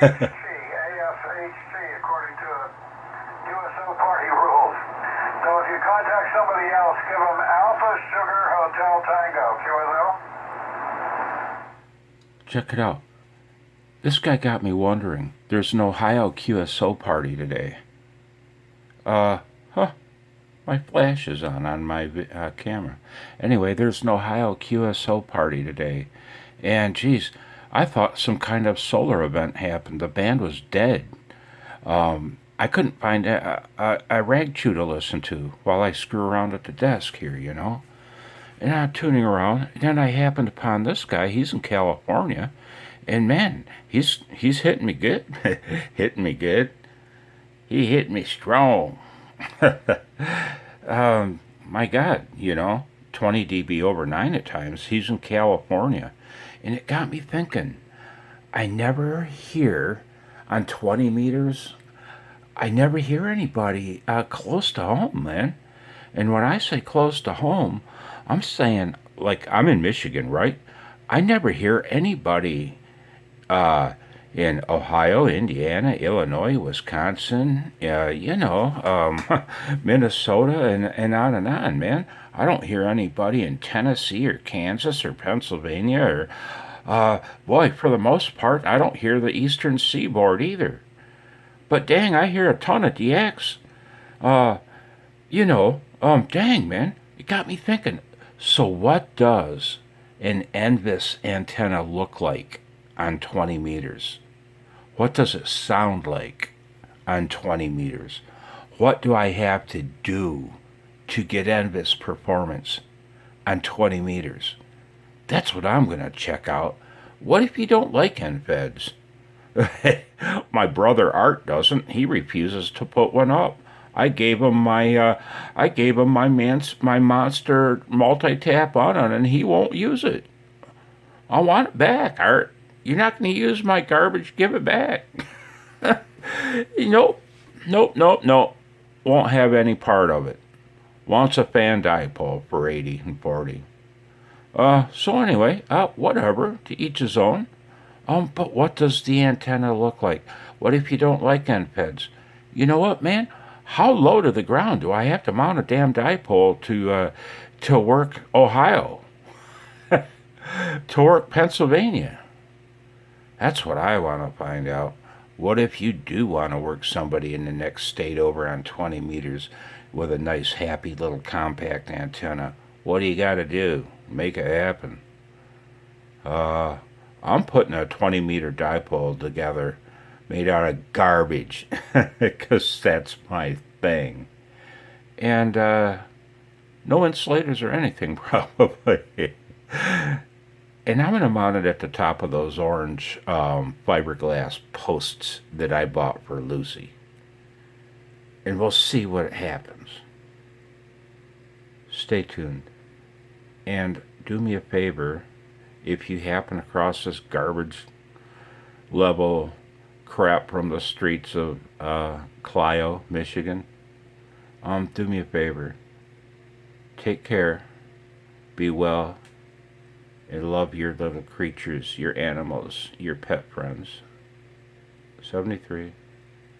AFHT, according to USO party rules. So if you contact somebody else, give them Alpha Sugar Hotel Tango, QSO. Check it out. This guy got me wondering. There's an Ohio QSO party today. Huh. My flash is on my camera. Anyway, there's an Ohio QSO party today. And geez, I thought some kind of solar event happened. The band was dead. I couldn't find a rag chew to listen to while I screw around at the desk here, you know. And I'm tuning around. And then I happened upon this guy. He's in California. And man, he's hitting me good. Hitting me good. He hit me strong. My God, you know, 20 dB over 9 at times. He's in California. And it got me thinking. I never hear on 20 meters, I never hear anybody close to home, man. And when I say close to home, I'm saying, like, I'm in Michigan, right? I never hear anybody in Ohio, Indiana, Illinois, Wisconsin, Minnesota, and on, man. I don't hear anybody in Tennessee or Kansas or Pennsylvania or, boy, for the most part, I don't hear the eastern seaboard either. But dang, I hear a ton of DX. Uh, dang, man, it got me thinking. So what does an NVIS antenna look like on 20 meters? What does it sound like on 20 meters? What do I have to do to get NVIS performance on 20 meters? That's what I'm going to check out. What if you don't like NVEDs? My brother Art doesn't. He refuses to put one up. I gave him my monster multi-tap on it, and he won't use it. I want it back, Art. You're not going to use my garbage. Give it back. Nope. Nope. Won't have any part of it. Wants a fan dipole for 80 and 40. So anyway, whatever. To each his own. But what does the antenna look like? What if you don't like NPEDs? You know what, man? How low to the ground do I have to mount a damn dipole to work Ohio? To work Pennsylvania? That's what I want to find out. What if you do want to work somebody in the next state over on 20 meters with a nice, happy little compact antenna? What do you got to do? Make it happen. I'm putting a 20-meter dipole together made out of garbage because that's my thing. And no insulators or anything, probably. And I'm going to mount it at the top of those orange fiberglass posts that I bought for Lucy. And we'll see what happens. Stay tuned. And do me a favor, if you happen across this garbage level crap from the streets of Clio, Michigan, do me a favor. Take care. Be well. And love your little creatures, your animals, your pet friends. 73.